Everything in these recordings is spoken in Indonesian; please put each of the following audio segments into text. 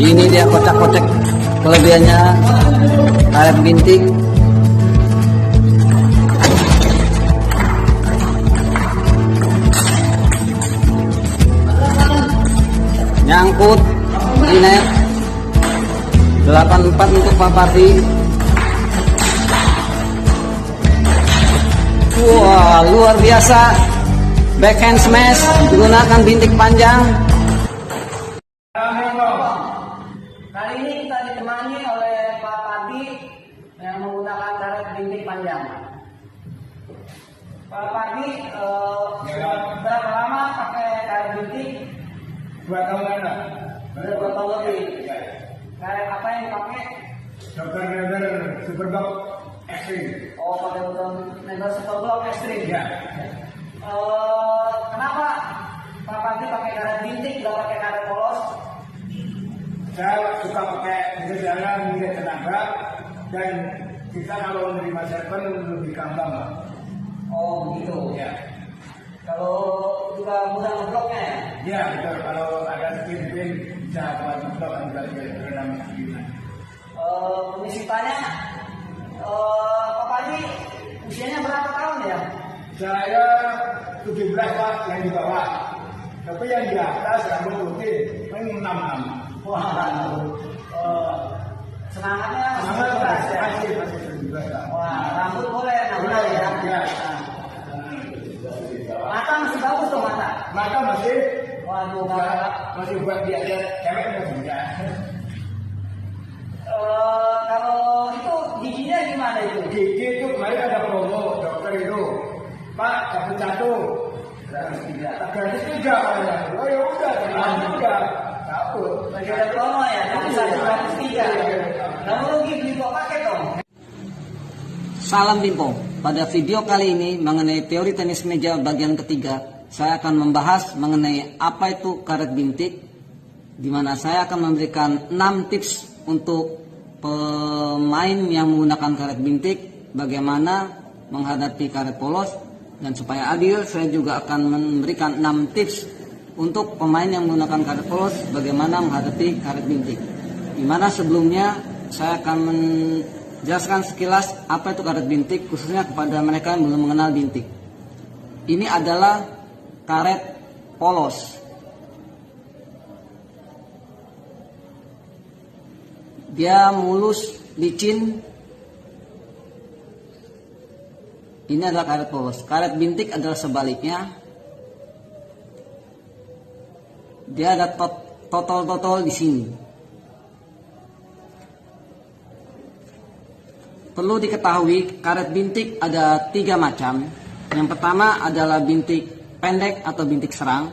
Ini dia kocak-kocak kelebihannya karet bintik. Nyangkut di net 84 untuk Pak Parti. Wah, luar biasa. Backhand smash menggunakan bintik panjang. Kali ini kita ditemani oleh Pak Parti yang menggunakan karet bintik panjang. Pak Parti, berapa lama pakai karet bintik? 2 tahun ada. Udah 2 tahun lebih. Karet apa yang dipakai? Dr. Nether Superblock Extreme. Oh, pakai Nether Superblock Extreme. Ya. Kenapa Pak Parti pakai karet bintik, nggak pakai karet polos? Saya suka pakai jalan minta tenaga dan kita kalau menerima server lebih gampang, Pak. Oh, begitu. Ya. Kalau juga mudah ngebloknya ya? Ya, betul. Kalau ada spin-spin bisa buat ngeblok dan juga berenang gimana. Permisi tanya, Pak Parti usianya berapa tahun ya? Saya 17 Pak yang di bawah. Tapi yang di atas rambut putih paling 6. Wah, semangatnya Semangat masih Pak. ya? Masih 17 Pak. Wah, rambut boleh, boleh ya? Ya. Mata masih bagus tuh mata. Maka masih Waduh, masih buat dia cewek masih ya. kalau itu giginya gimana itu? Gigi itu kemarin ada promo dokter itu, Pak dapat 1 gratis 3 ya. Oh ya udah, udah dapet. Lagi ada promo ya, tapi 1 gratis 3. Kamu rugi beli kok paket dong. Salam Bimpo. Pada video kali ini mengenai teori tenis meja bagian ketiga, saya akan membahas mengenai apa itu karet bintik, di mana saya akan memberikan 6 tips untuk pemain yang menggunakan karet bintik, bagaimana menghadapi karet polos, dan supaya adil saya juga akan memberikan 6 tips untuk pemain yang menggunakan karet polos, bagaimana menghadapi karet bintik. Di mana sebelumnya saya akan menjelaskan sekilas apa itu karet bintik, khususnya kepada mereka yang belum mengenal bintik. Ini adalah karet polos. Dia mulus, licin. Ini adalah karet polos. Karet bintik adalah sebaliknya. Dia ada totol-totol di sini. Perlu diketahui, karet bintik ada 3 macam. Yang pertama adalah bintik pendek atau bintik serang.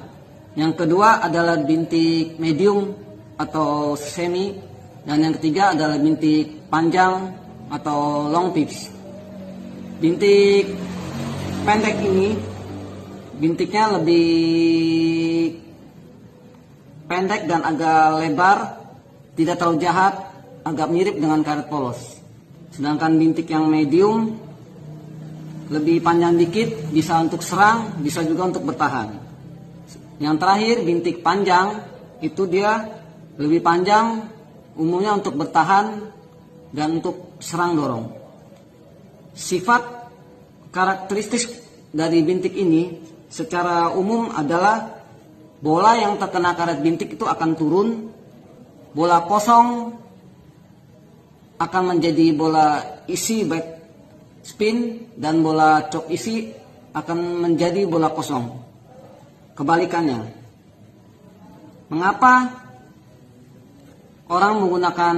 Yang kedua adalah bintik medium atau semi. Dan yang ketiga adalah bintik panjang atau long tips. Bintik pendek ini bintiknya lebih pendek dan agak lebar, tidak terlalu jahat, agak mirip dengan karet polos. Sedangkan bintik yang medium lebih panjang dikit, bisa untuk serang, bisa juga untuk bertahan. Yang terakhir bintik panjang, itu dia lebih panjang, umumnya untuk bertahan dan untuk serang dorong. Sifat karakteristik dari bintik ini secara umum adalah bola yang terkena karet bintik itu akan turun, bola kosong akan menjadi bola isi back spin, dan bola chop isi akan menjadi bola kosong. Kebalikannya. Mengapa orang menggunakan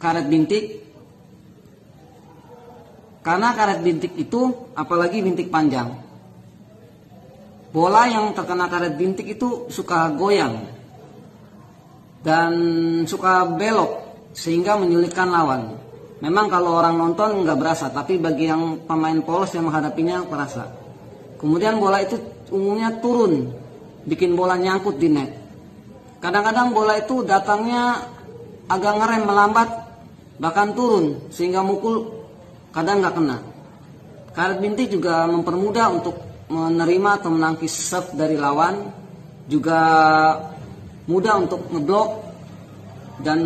karet bintik? Karena karet bintik itu, apalagi bintik panjang, bola yang terkena karet bintik itu suka goyang dan suka belok sehingga menyulitkan lawan. Memang kalau orang nonton nggak berasa, tapi bagi yang pemain polos yang menghadapinya terasa. Kemudian bola itu umumnya turun, bikin bola nyangkut di net. Kadang-kadang bola itu datangnya agak ngerem, melambat, bahkan turun sehingga mukul kadang nggak kena. Karet bintik juga mempermudah untuk menerima atau menangkis serve dari lawan, juga mudah untuk ngeblok dan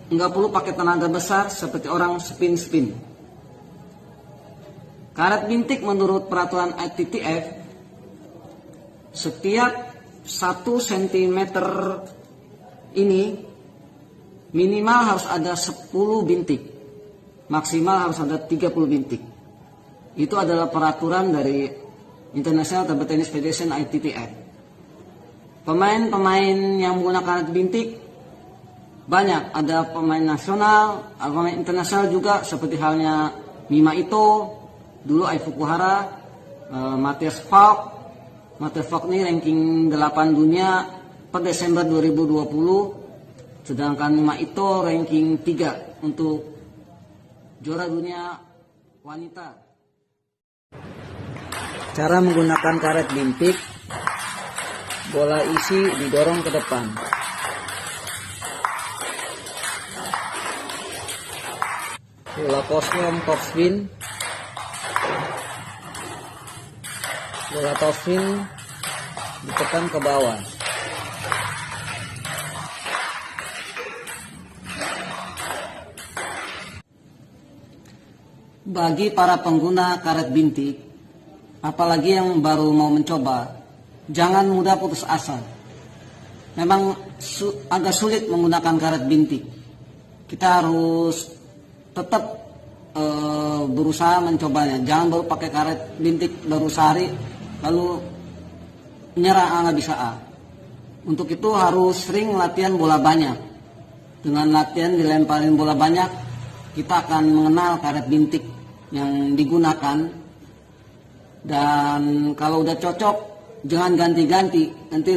nggak perlu pakai tenaga besar seperti orang spin. Karet bintik menurut peraturan ITTF, setiap 1 cm ini minimal harus ada 10 bintik, maksimal harus ada 30 bintik. Itu adalah peraturan dari International Table Tennis Federation ITTF. Pemain-pemain yang menggunakan karet bintik banyak, ada pemain nasional, ada pemain internasional juga seperti halnya Mima Ito, dulu Ai Fukuhara, Matthias Falk. Matthias Falk ini ranking 8 dunia per Desember 2020, sedangkan Mima Ito ranking 3 untuk juara dunia wanita. Cara menggunakan karet bintik, bola isi didorong ke depan. Bola kosong topspin, bola topspin ditekan ke bawah. Bagi para pengguna karet bintik, apalagi yang baru mau mencoba, jangan mudah putus asa. Memang agak sulit menggunakan karet bintik. Kita harus tetap berusaha mencobanya. Jangan baru pakai karet bintik baru sehari lalu menyerah nggak bisa. Untuk itu harus sering latihan bola banyak. Dengan latihan dilemparin bola banyak, kita akan mengenal karet bintik yang digunakan. Dan kalau udah cocok, jangan ganti-ganti, nanti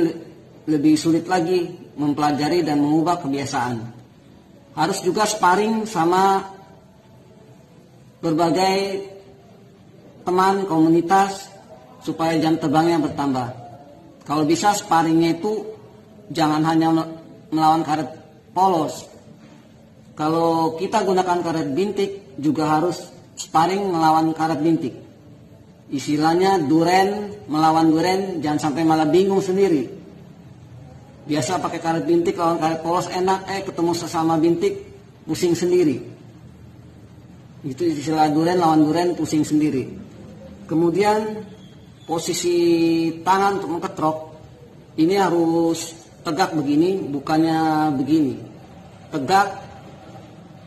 lebih sulit lagi mempelajari dan mengubah kebiasaan. Harus juga sparring sama berbagai teman komunitas supaya jam terbangnya bertambah. Kalau bisa sparringnya itu jangan hanya melawan karet polos. Kalau kita gunakan karet bintik juga harus sparring melawan karet bintik. Istilahnya duren melawan duren, jangan sampai malah bingung sendiri. Biasa pakai karet bintik lawan karet polos enak, ketemu sesama bintik pusing sendiri. Itu istilah duren lawan duren, pusing sendiri. Kemudian posisi tangan untuk mengetrok ini harus tegak begini, bukannya begini. Tegak,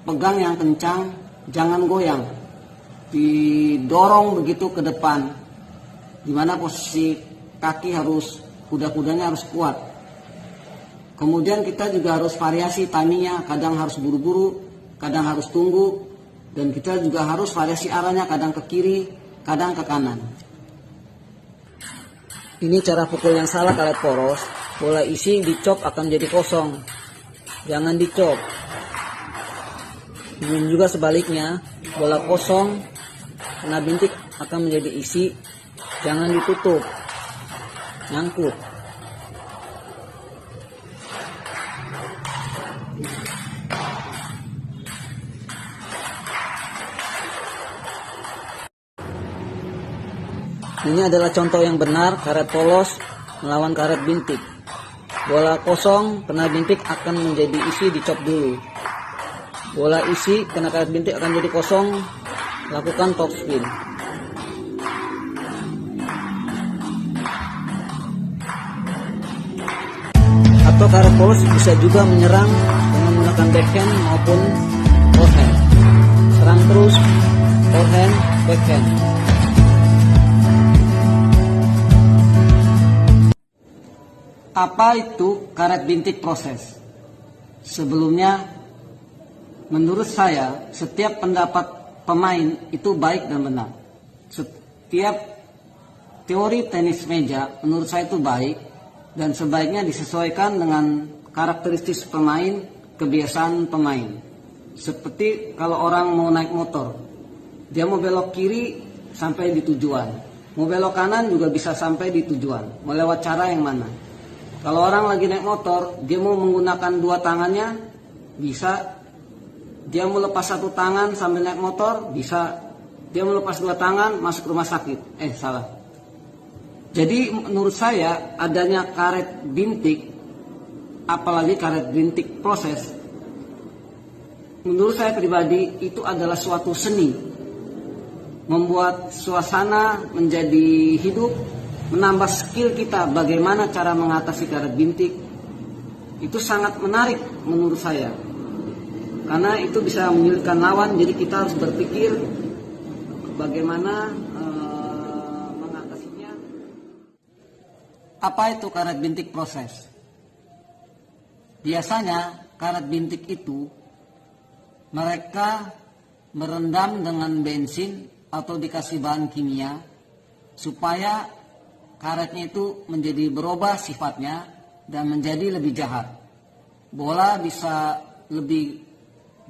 pegang yang kencang, jangan goyang. Didorong begitu ke depan. Dimana posisi kaki harus, kuda-kudanya harus kuat. Kemudian kita juga harus variasi timingnya, kadang harus buru-buru, kadang harus tunggu. Dan kita juga harus variasi arahnya, kadang ke kiri, kadang ke kanan. Ini cara pukul yang salah karet poros. Bola isi dicop akan jadi kosong. Jangan dicop. Ini juga sebaliknya, bola kosong kena bintik akan menjadi isi. Jangan ditutup. Nyangkut. Ini adalah contoh yang benar karet polos melawan karet bintik. Bola kosong kena bintik akan menjadi isi, dicop dulu. Bola isi kena karet bintik akan jadi kosong, lakukan topspin. Atau karet polos bisa juga menyerang dengan menggunakan backhand maupun forehand. Serang terus, forehand, backhand. Apa itu karet bintik proses? Sebelumnya, menurut saya, setiap pendapat pemain itu baik dan benar. Setiap teori tenis meja menurut saya itu baik dan sebaiknya disesuaikan dengan karakteristik pemain, kebiasaan pemain. Seperti kalau orang mau naik motor, dia mau belok kiri sampai di tujuan, mau belok kanan juga bisa sampai di tujuan, mau lewat cara yang mana. Kalau orang lagi naik motor, dia mau menggunakan dua tangannya, bisa. Dia mau lepas satu tangan sambil naik motor, bisa. Dia mau lepas dua tangan, masuk rumah sakit. Salah. Jadi menurut saya, adanya karet bintik apalagi karet bintik proses, menurut saya pribadi itu adalah suatu seni, membuat suasana menjadi hidup, menambah skill kita bagaimana cara mengatasi karet bintik. Itu sangat menarik menurut saya, karena itu bisa menyulitkan lawan, jadi kita harus berpikir bagaimana mengatasinya. Apa itu karet bintik proses? Biasanya karet bintik itu mereka merendam dengan bensin atau dikasih bahan kimia supaya karetnya itu menjadi berubah sifatnya dan menjadi lebih jahat. Bola bisa lebih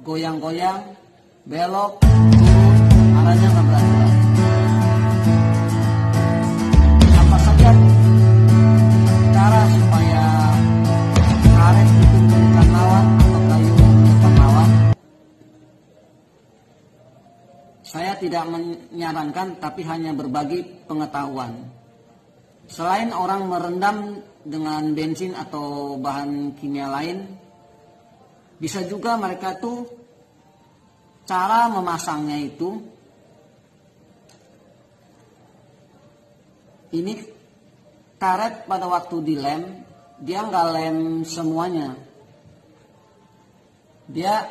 goyang-goyang, belok, turun, arahnya nggak berat. Apa saja cara supaya karet itu menyulitkan lawan atau kayu menyulitkan lawan? Saya tidak menyarankan, tapi hanya berbagi pengetahuan. Selain orang merendam dengan bensin atau bahan kimia lain, bisa juga mereka tuh cara memasangnya itu, ini karet pada waktu dilem, dia nggak lem semuanya. Dia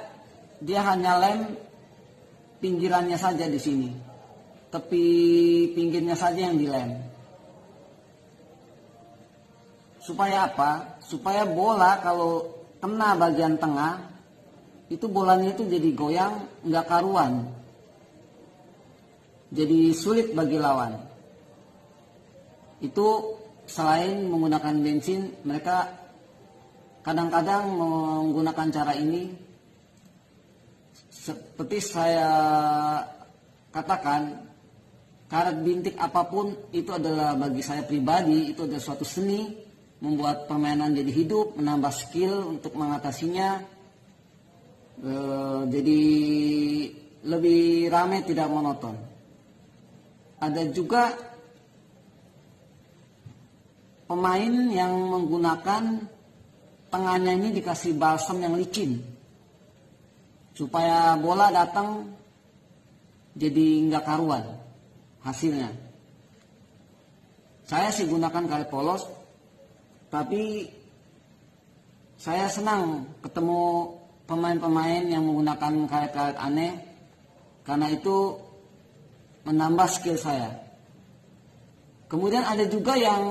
hanya lem pinggirannya saja di sini, tepi pinggirnya saja yang dilem. Supaya apa? Supaya bola kalau kena bagian tengah, itu bolanya itu jadi goyang, nggak karuan. Jadi sulit bagi lawan. Itu selain menggunakan bensin, mereka kadang-kadang menggunakan cara ini. Seperti saya katakan, karet bintik apapun itu adalah bagi saya pribadi, itu adalah suatu seni, membuat permainan jadi hidup, menambah skill untuk mengatasinya, jadi lebih ramai, tidak monoton. Ada juga pemain yang menggunakan tengahnya ini dikasih balsam yang licin, supaya bola datang jadi nggak karuan hasilnya. Saya sih gunakan karet polos, tapi saya senang ketemu pemain-pemain yang menggunakan karet-karet aneh, karena itu menambah skill saya. Kemudian ada juga yang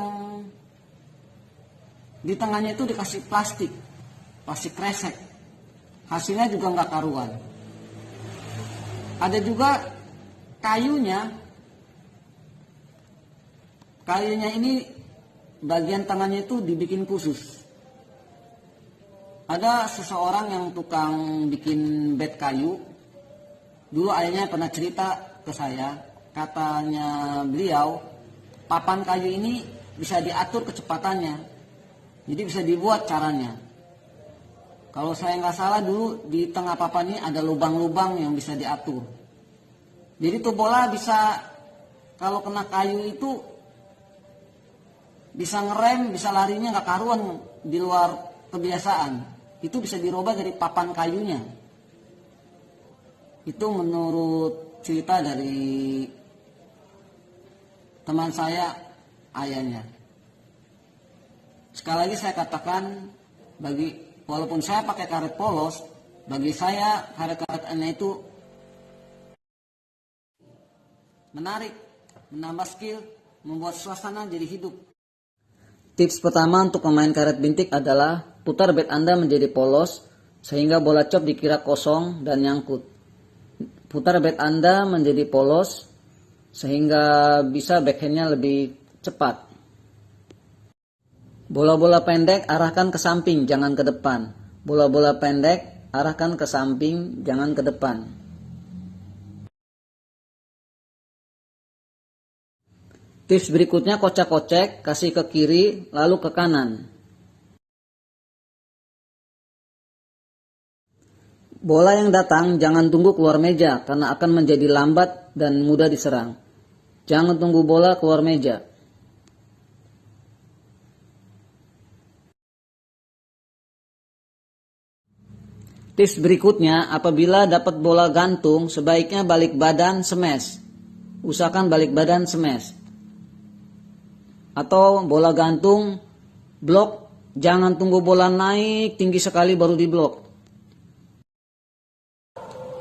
di tengahnya itu dikasih plastik kresek, hasilnya juga nggak karuan. Ada juga kayunya ini bagian tangannya itu dibikin khusus. Ada seseorang yang tukang bikin bed kayu. Dulu ayahnya pernah cerita ke saya, katanya beliau, papan kayu ini bisa diatur kecepatannya. Jadi bisa dibuat caranya. Kalau saya nggak salah dulu di tengah papan ini ada lubang-lubang yang bisa diatur. Jadi tuh bola bisa, kalau kena kayu itu bisa ngerem, bisa larinya nggak karuan di luar kebiasaan. Itu bisa dirubah dari papan kayunya. Itu menurut cerita dari teman saya, ayahnya. Sekali lagi saya katakan, walaupun saya pakai karet polos, bagi saya karet-karet aneh itu menarik, menambah skill, membuat suasana jadi hidup. Tips pertama untuk pemain karet bintik adalah putar bat Anda menjadi polos sehingga bola chop dikira kosong dan nyangkut. Putar bat Anda menjadi polos sehingga bisa backhandnya lebih cepat. Bola-bola pendek arahkan ke samping, jangan ke depan. Bola-bola pendek arahkan ke samping, jangan ke depan. Tips berikutnya, kocek-kocek, kasih ke kiri, lalu ke kanan. Bola yang datang jangan tunggu keluar meja, karena akan menjadi lambat dan mudah diserang. Jangan tunggu bola keluar meja. Tips berikutnya, apabila dapat bola gantung, sebaiknya balik badan smash. Usahakan balik badan smash. Atau bola gantung, blok, jangan tunggu bola naik tinggi sekali baru diblok.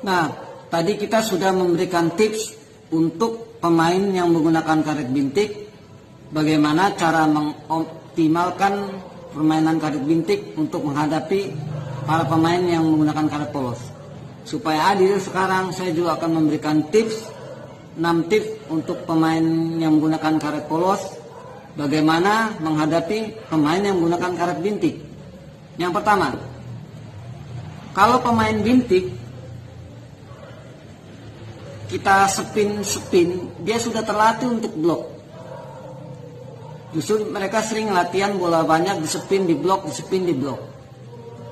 Nah, tadi kita sudah memberikan tips untuk pemain yang menggunakan karet bintik, bagaimana cara mengoptimalkan permainan karet bintik untuk menghadapi para pemain yang menggunakan karet polos. Supaya adil, sekarang saya juga akan memberikan tips, 6 tips untuk pemain yang menggunakan karet polos, bagaimana menghadapi pemain yang menggunakan karet bintik. Yang pertama, kalau pemain bintik kita spin, dia sudah terlatih untuk blok. Justru mereka sering latihan bola banyak di spin, di blok, di spin, di blok.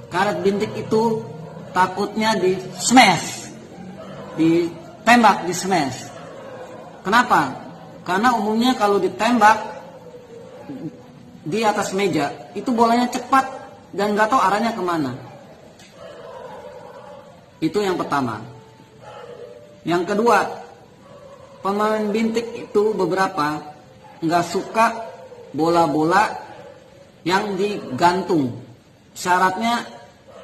Karet bintik itu takutnya di smash, ditembak, di smash. Kenapa? Karena umumnya kalau ditembak di atas meja, itu bolanya cepat dan nggak tahu arahnya kemana. Itu yang pertama. Yang kedua, pemain bintik itu beberapa nggak suka bola-bola yang digantung. Syaratnya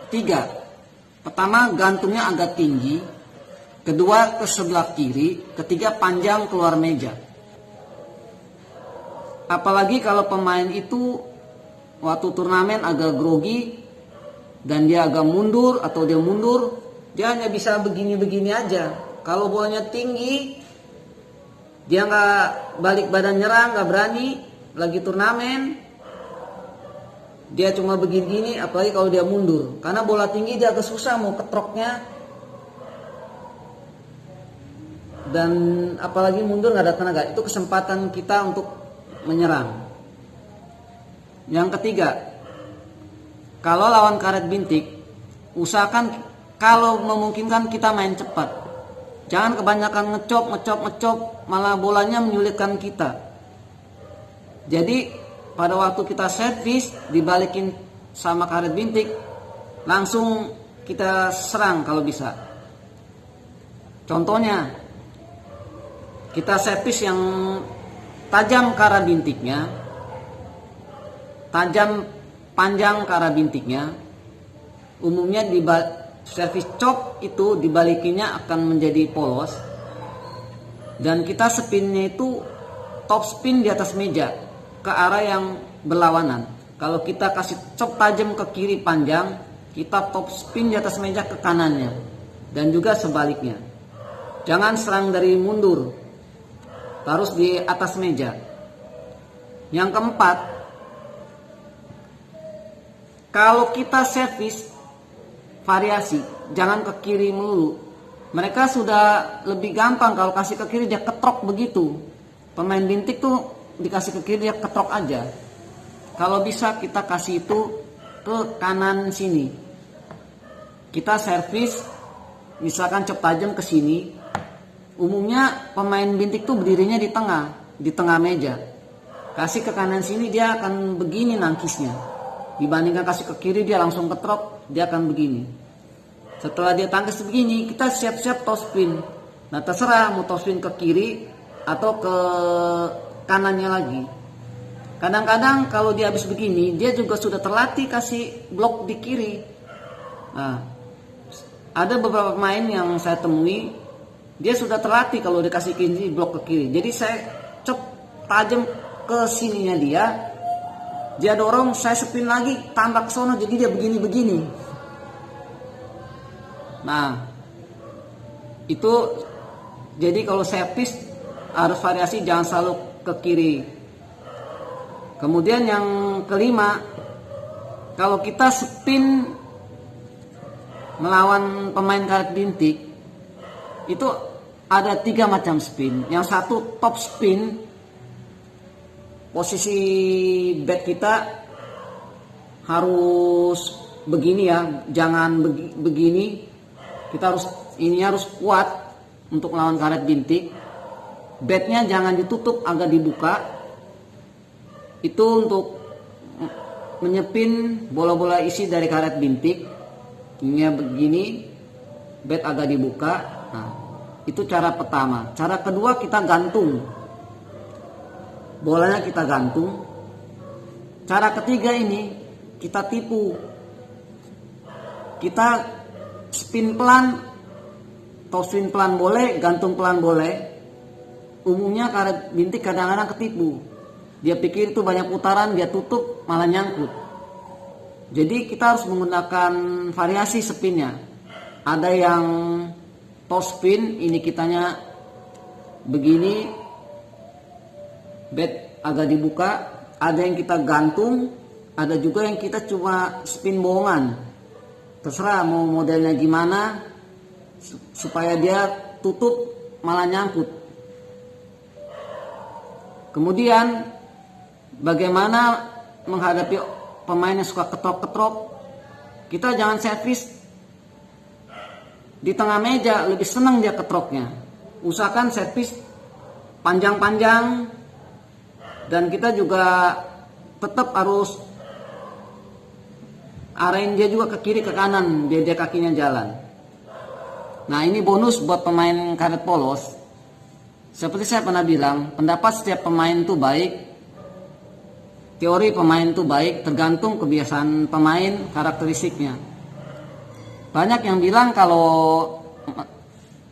3. Pertama, gantungnya agak tinggi. Kedua, ke sebelah kiri. Ketiga, panjang keluar meja. Apalagi kalau pemain itu waktu turnamen agak grogi dan dia agak mundur atau dia mundur, dia hanya bisa begini-begini aja. Kalau bolanya tinggi, dia nggak balik badan nyerang, nggak berani. Lagi turnamen, dia cuma begini-gini, apalagi kalau dia mundur. Karena bola tinggi dia agak susah mau ketroknya. Dan apalagi mundur nggak ada tenaga. Itu kesempatan kita untuk menyerang. Yang ketiga, kalau lawan karet bintik, usahakan kalau memungkinkan kita main cepat. Jangan kebanyakan ngecop, malah bolanya menyulitkan kita. Jadi pada waktu kita servis, dibalikin sama karet bintik, langsung kita serang kalau bisa. Contohnya, kita servis yang tajam ke arah bintiknya, tajam panjang ke arah bintiknya. Umumnya di servis chop itu dibalikinnya akan menjadi polos. Dan kita spinnya itu top spin di atas meja ke arah yang berlawanan. Kalau kita kasih chop tajam ke kiri panjang, kita top spin di atas meja ke kanannya. Dan juga sebaliknya. Jangan serang dari mundur, harus di atas meja. Yang keempat, kalau kita servis variasi, jangan ke kiri melulu. Mereka sudah lebih gampang kalau kasih ke kiri dia ketrok begitu. Pemain bintik tuh dikasih ke kiri dia ketrok aja. Kalau bisa kita kasih itu ke kanan sini. Kita servis, misalkan cep tajam ke sini. Umumnya pemain bintik tuh berdirinya di tengah meja. Kasih ke kanan sini dia akan begini nangkisnya. Dibandingkan kasih ke kiri dia langsung ketrok, dia akan begini. Setelah dia tangkis begini, kita siap-siap top spin. Nah terserah mau top spin ke kiri atau ke kanannya lagi. Kadang-kadang kalau dia habis begini, dia juga sudah terlatih kasih blok di kiri. Nah, ada beberapa pemain yang saya temui, dia sudah terlatih kalau dikasih kiri blok ke kiri. Jadi saya cep tajam ke sininya dia dorong, saya spin lagi tambah ke sono, jadi dia begini-begini. Nah, itu jadi kalau servis harus variasi, jangan selalu ke kiri. Kemudian yang kelima, kalau kita spin melawan pemain karet bintik, itu ada 3 macam spin. Yang satu top spin, posisi bat kita harus begini ya, jangan begini. Kita harus kuat untuk melawan karet bintik. Batnya jangan ditutup, agak dibuka. Itu untuk menyepin bola-bola isi dari karet bintik. Ininya begini, bat agak dibuka. Nah, itu cara pertama. Cara kedua kita gantung. Bolanya kita gantung. Cara ketiga ini kita tipu. Kita spin pelan, top spin pelan boleh, gantung pelan boleh. Umumnya karet bintik kadang-kadang ketipu. Dia pikir itu banyak putaran, dia tutup malah nyangkut. Jadi kita harus menggunakan variasi spinnya. Ada yang top spin, ini kitanya begini, bat agak dibuka. Ada yang kita gantung, ada juga yang kita cuma spin bohongan. Terserah mau modelnya gimana, supaya dia tutup malah nyangkut. Kemudian bagaimana menghadapi pemain yang suka ketrok-ketrok? Kita jangan servis di tengah meja, lebih senang dia ketroknya. Usahakan servis panjang-panjang, dan kita juga tetap harus arahin dia juga ke kiri ke kanan biar dia kakinya jalan. Nah, ini bonus buat pemain karet polos. Seperti saya pernah bilang, pendapat setiap pemain itu baik, teori pemain itu baik, tergantung kebiasaan pemain, karakteristiknya. Banyak yang bilang kalau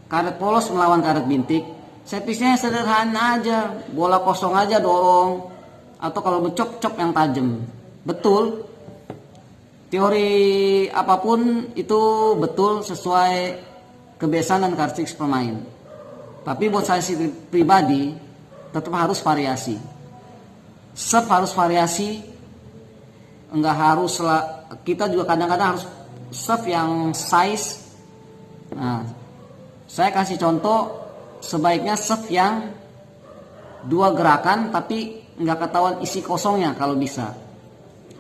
karet polos melawan karet bintik, servisnya sederhana aja, bola kosong aja dorong, atau kalau cop yang tajam. Betul, teori apapun itu betul sesuai kebiasaan dan karakteristik pemain. Tapi buat saya pribadi tetap harus variasi. Serve harus variasi, enggak harus kita juga kadang-kadang harus serve yang size. Nah, saya kasih contoh, sebaiknya serve yang 2 gerakan tapi nggak ketahuan isi kosongnya kalau bisa.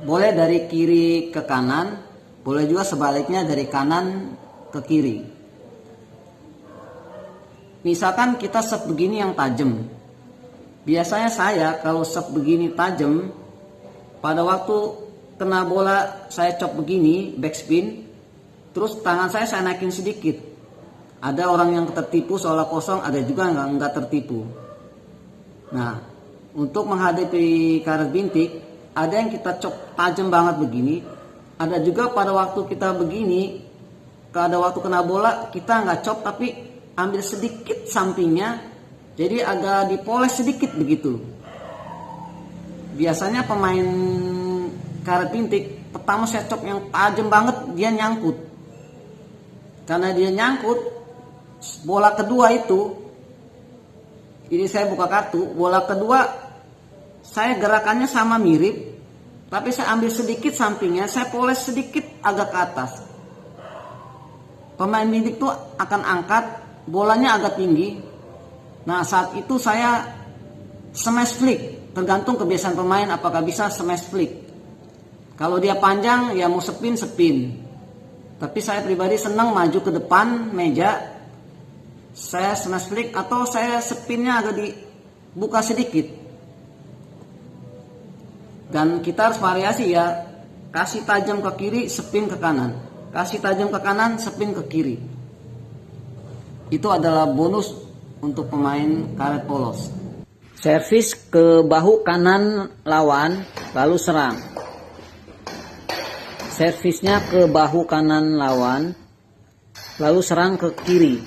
Boleh dari kiri ke kanan, boleh juga sebaliknya dari kanan ke kiri. Misalkan kita serve begini yang tajam. Biasanya saya kalau serve begini tajam, pada waktu kena bola saya chop begini, backspin, terus tangan saya naikin sedikit. Ada orang yang tertipu seolah kosong, ada juga yang nggak tertipu. Nah, untuk menghadapi karet bintik, ada yang kita chop tajam banget begini, ada juga pada waktu kita begini, pada waktu kena bola kita nggak chop tapi ambil sedikit sampingnya, jadi agak dipoles sedikit begitu. Biasanya pemain karet bintik pertama saya chop yang tajam banget, dia nyangkut. Karena dia nyangkut, bola kedua itu, ini saya buka kartu, bola kedua saya gerakannya sama mirip, tapi saya ambil sedikit sampingnya, saya poles sedikit agak ke atas. Pemain bintik itu akan angkat, bolanya agak tinggi. Nah, saat itu saya smash flick, tergantung kebiasaan pemain apakah bisa smash flick. Kalau dia panjang ya mau spin. Tapi saya pribadi senang maju ke depan meja, saya smash flick atau saya spinnya agak dibuka sedikit. Dan kita harus variasi ya, kasih tajam ke kiri, spin ke kanan, kasih tajam ke kanan, spin ke kiri. Itu adalah bonus untuk pemain karet polos. Servis ke bahu kanan lawan, lalu serang. Servisnya ke bahu kanan lawan, lalu serang ke kiri.